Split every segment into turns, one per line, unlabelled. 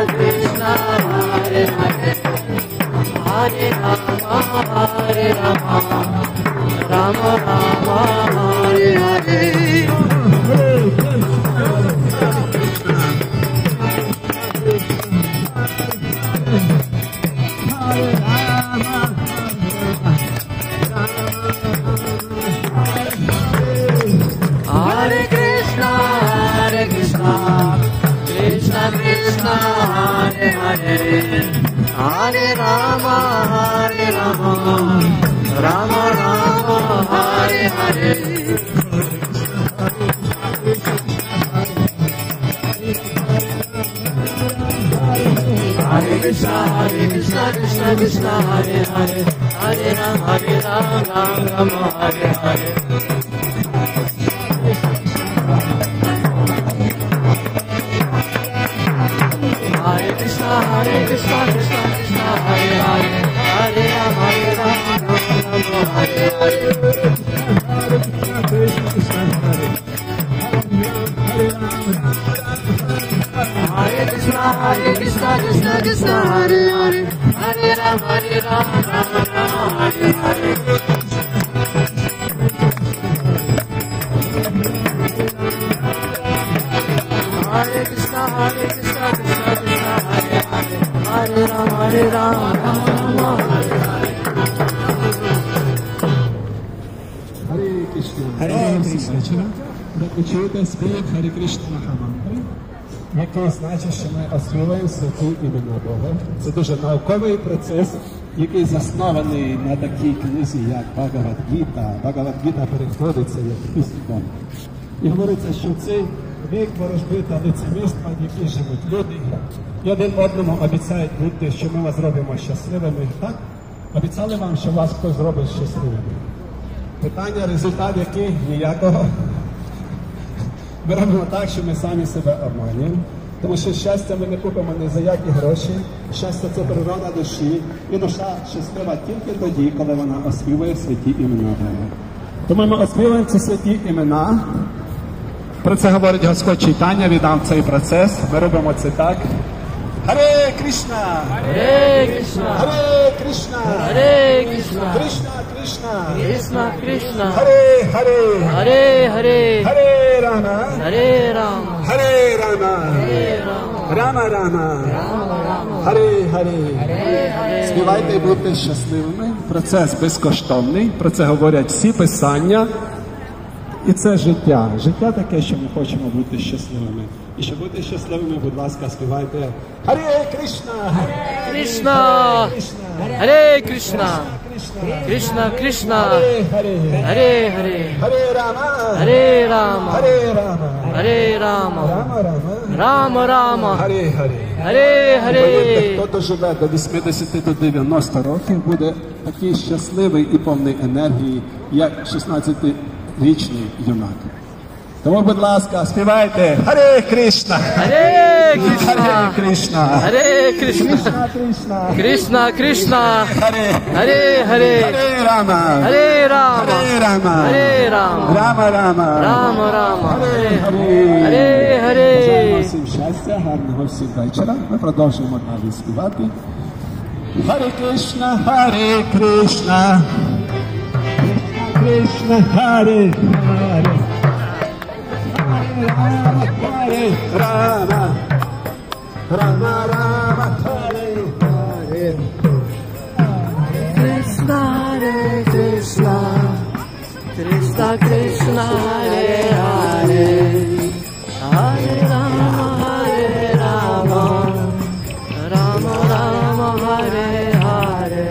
Krishna, Hare Hare, Hare Rama, Rama Rama, Hare Hare. Hare Krishna, Krishna Krishna, Hare Hare, Hare Rama, Rama Rama, Hare Hare. Hare Krishna, Krishna Krishna, Hare Hare, Hare Rama, Rama Hare Hare. Hare Krishna, Krishna Krishna, Hare Hare, Hare Rama, Rama Hare Hare. Hare Krishna, Krishna Krishna, Hare Hare, Hare Rama, Rama Hare Hare. Hare Krishna, Krishna Krishna, Hare Hare, Hare Rama, Rama Hare Hare.
Hare Krishna. Ви чуєте спів Hare Krishna Mahamantri, який значить, що ми оспіваємо святі імена Бога. Це дуже науковий процес, який заснований на такій книзі, як Бхагавад-гіта. Бхагавад-гіта перекладається як пісня. І говориться, що цей вік ворожби та лицемірства, в якій живуть люди, і один одному обіцяють люди, що ми вас зробимо щасливими. Так? Обіцяли вам, що вас хтось зробить щасливими. Питання, результат який? Ніякого. Ми робимо так, що ми самі себе обманюємо. Тому що щастя ми не купимо ні за які гроші. Щастя – це природа душі. І душа щаслива тільки тоді, коли вона оспівує святі імена Бога. Тому ми оспівуємо ці святі імена. Про це говорить Господь Чайтання, віддав цей процес. Ми робимо це так. Харе Кришна!
Харе Кришна!
Харе Кришна!
Харе Кришна!
Кришна Кришна!
Кришна Кришна!
Харе Харе!
Харе Харе!
Харе Рама!
Харе Рама!
Харе Рама!
Харе Рама!
Рама Рама!
Рама Рама!
Харе Харе!
Харе Харе!
Співайте і будьте щасливими. Процес безкоштовний. Про це говорять всі писання. І це життя. Життя таке, що ми хочемо бути щасливими. І щоб бути щасливими, будь ласка, співайте Харе Кришна!
Кришна! Харе Кришна! Кришна Кришна!
Харе
Харе Харе!
Харе Рама!
Харе Рама!
Харе Рама!
Харе Рама!
Рама Рама!
Рама Рама!
Харе Харе!
Харе
Повірте,
Харе!
хто доживе до 80 до 90 років, буде такий щасливий і повний енергії, як 16-річний юнак. Тому, будь ласка, співайте Харе Кришна!
Харе Кришна!
Харе Кришна!
Харе Кришна!
Кришна!
Кришна Кришна!
Харе!
Харе Харе!
Харе Рама!
Харе Рама!
Харе Рама!
Харе Рама!
Рама Рама!
Рама Рама!
Харе Харе!
Харе Харе!
Бажаємо всім щастя, гарного всім вечора. Ми продовжуємо далі співати. Харе Кришна, Харе Кришна! Кришна, Харе Харе! Харе Рама! Рама Рама! Харе Харе!
Krishna Hare Krishna Krishna Krishna Hare Hare Hare Rama Hare Rama Rama Rama Hare Hare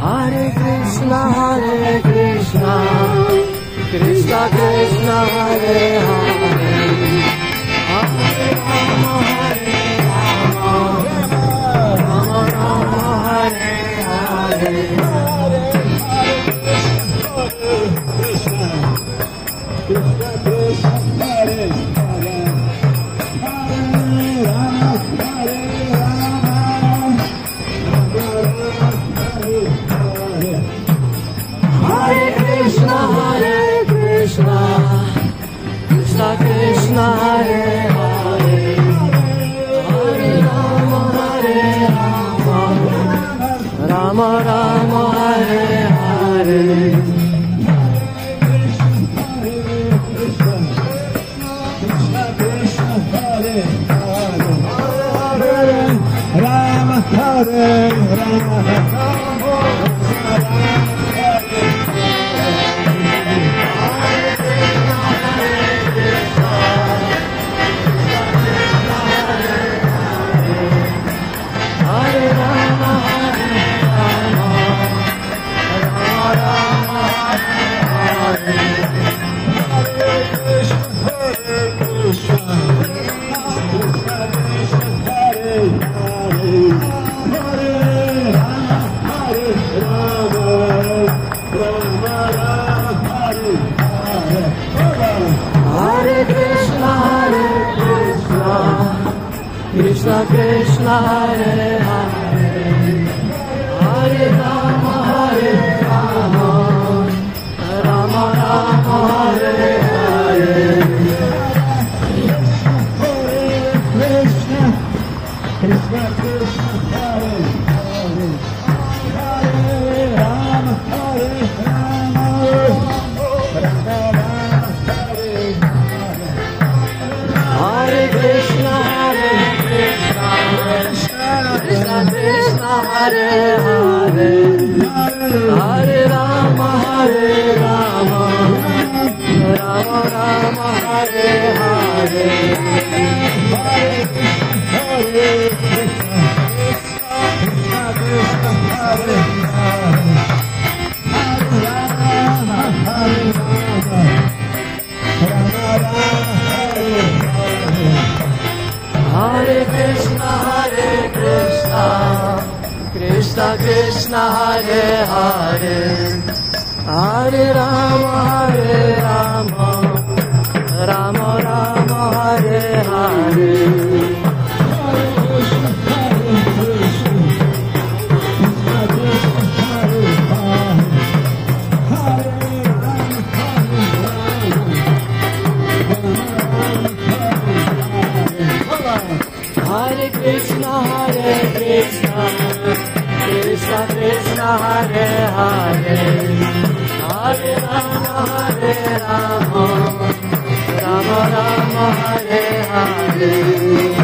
Hare Krishna Krishna Krishna Hare Hare Hare Rama Hare Rama Rama Rama Hare Hare
Krishna Krishna Hare Hare Hare
Krishna Krishna Hare Hare Hare Rama Hare Rama Rama Rama Hare Hare
Krishna Krishna Krishna Hare Hare Hare Rama Hare Rama Rama Rama Hare Hare
Hare Krishna Hare Krishna Krishna Krishna Hare Hare Hare Rama Hare Rama Rama Rama Hare Hare
Hare Krishna Krishna Krishna Hare Hare Hare Rama Hare Rama Rama Rama Hare Hare
Hare Krishna Hare Krishna Krishna Krishna Hare Hare Hare Rama Hare Rama Rama Rama Hare Hare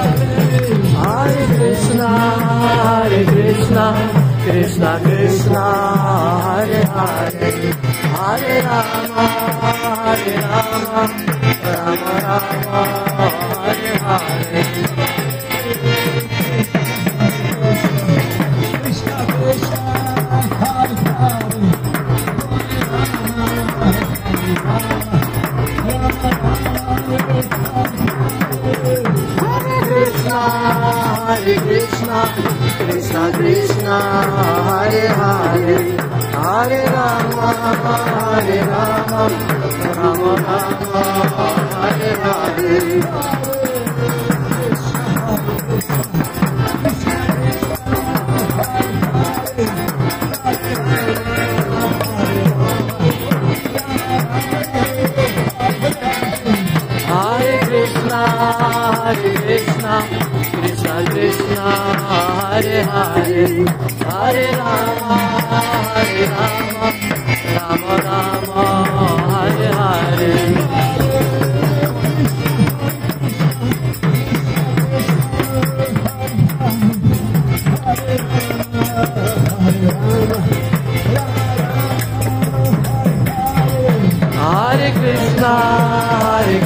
Hare Krishna Hare Krishna Krishna Krishna Hare Hare Hare Rama Hare Rama Rama Rama Hare Hare Krishna Krishna Hare Hare Hare Rama Rama Rama Hare Hare
Krishna Krishna Hare Hare
Hare Krishna Krishna Krishna Hare Hare Hare Rama Rama Rama Hare Hare Hare Krishna Krishna Krishna Hare Hare Hare Rama Rama Rama Hare Hare Hare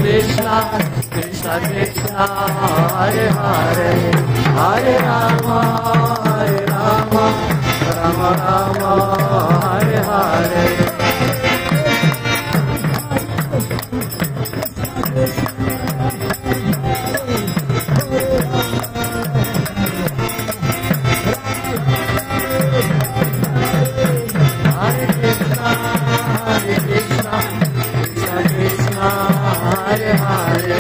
Krishna Krishna Krishna Hare Hare Hare Rama Rama Rama Hare Hare Hare Krishna Krishna Krishna Hare Hare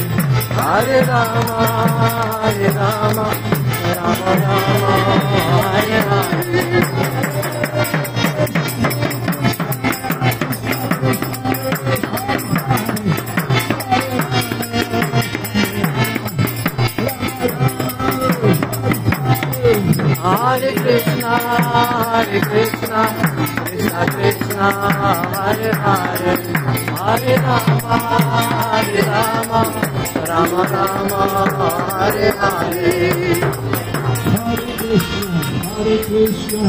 Hare Rama Rama Rama Hare Hare Hare Krishna, Krishna Krishna, Hare Hare, Hare Rama, Rama Rama, Hare Hare.
Hare Krishna,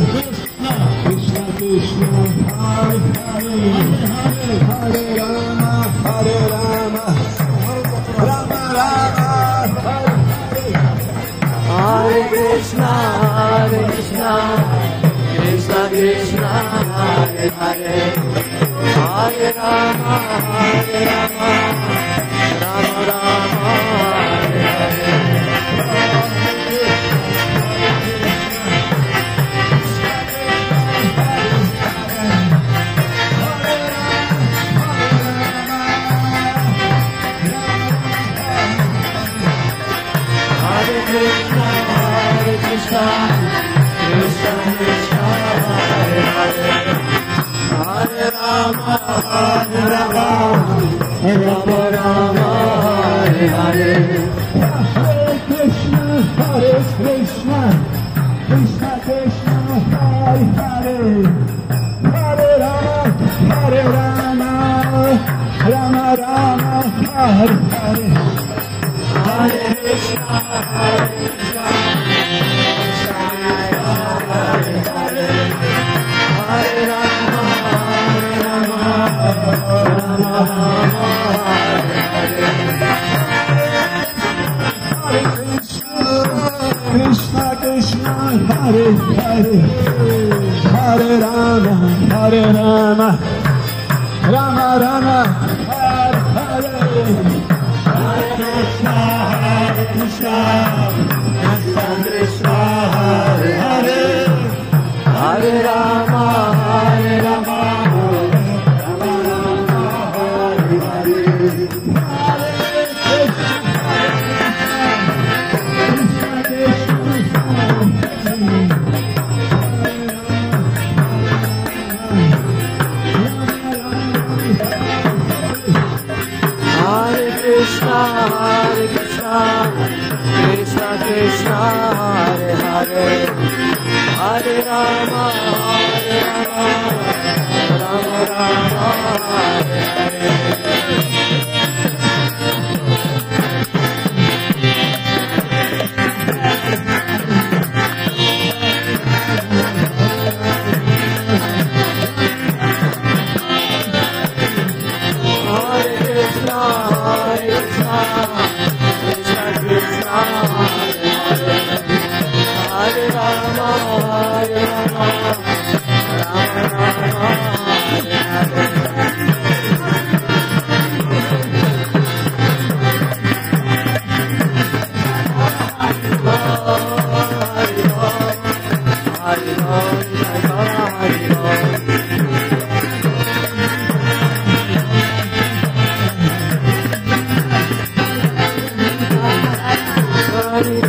Krishna Krishna, Hare Hare, Hare Rama, Rama Rama, Hare Hare.
Hare Krishna, Krishna Krishna, Hare Hare, Hare Rama, Rama Rama, Hare Hare. Hare Krishna, Krishna Krishna, Hare Hare, Hare Rama, Rama Rama, Hare Hare.
Hare Krishna, Krishna Krishna, Hare Hare, Hare Rama, Rama Rama, Hare Hare.
Hare Krishna, Krishna Hare Hare, Hare Rama, Rama Rama, Hare Hare.
Hare Krishna, Krishna, Hare Hare, Hare Rama, Rama Rama, Hare Hare.
Hare Krishna, Krishna Krishna, Hare Hare, Hare Rama, Rama Rama, Hare Hare. Hare Krishna, Krishna Krishna, Hare Hare, Hare Rama, Rama Rama, Hare Hare. Hare Krishna, Krishna Krishna, Hare Hare, Hare Rama, Rama Rama, Hare Hare. Hare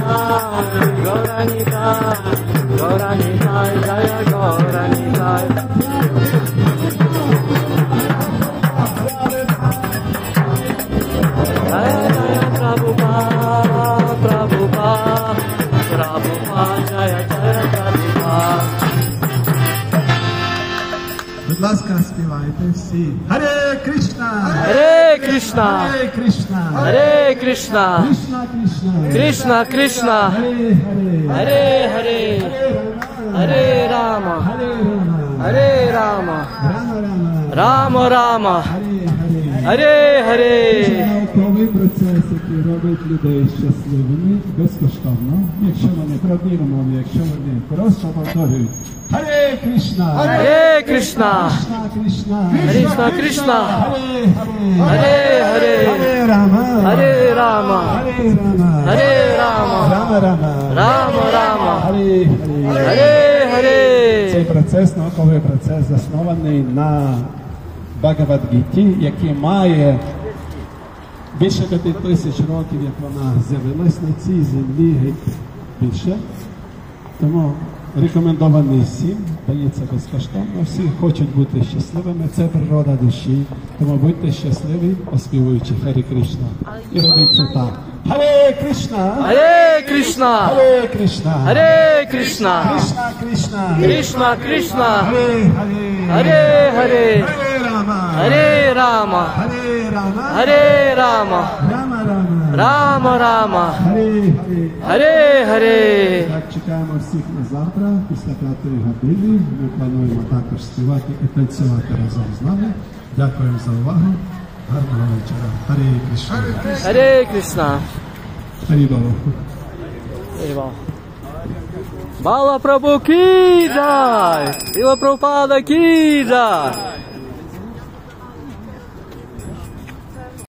Gauranita, Jaya Gauranita. Jaya Jaya Prabhupada, Jaya Jaya Prabhupada.
Будь ласка, співайте всі. Харе Кришна!
Hare Krishna,
Харе Кришна!
Hare Krishna,
Кришна Кришна!
Krishna Krishna,
Харе Харе!
Hare Rama,
Харе
Hare
Рама!
Rama,
Рама Рама!
Rama Rama,
Харе Харе!
Hare
Це
Hare.
науковий процес, який робить людей щасливими безкоштовно, якщо вони правдиві мови, якщо вони просто повторюють. Харе Кришна!
Hare Krishna,
Кришна!
Krishna Krishna,
Харе Харе!
Hare Hare,
Харе Рама!
Hare Rama,
Харе Рама!
Hare Rama,
Рама Рама!
Rama Rama,
Харе Харе!
Hare
Цей
Hare.
процес, науковий процес, заснований на Бхагавад-гіті, який має більше 5000 років, як вона з'явилась на цій землі, геть більше. Тому рекомендований всім, дається безкоштовно. Всі хочуть бути щасливими, це природа душі. Тому будьте щасливі, оспівуючи Харі Кришна. І робіть це так. Харе Кришна!
Hare Krishna,
Hare Krishna,
Hare Krishna,
Krishna Krishna,
Krishna Krishna,
Hare Hare,
Hare Hare,
Hare Rama,
Hare Rama,
Hare Rama,
Hare Rama,
Rama Rama,
Rama Rama,
Hare Hare.
Hare Hare.
Так, чекаємо всіх на завтра, після 5 години. Ми плануємо також співати і танцювати разом з нами. Дякуємо за увагу. Гарного вечора. Харі Кришна.
Hare Krishna.
Харі Баба.
Hare Baba. Bala Prabhu ki jai, Srila Prabhupada ki jai.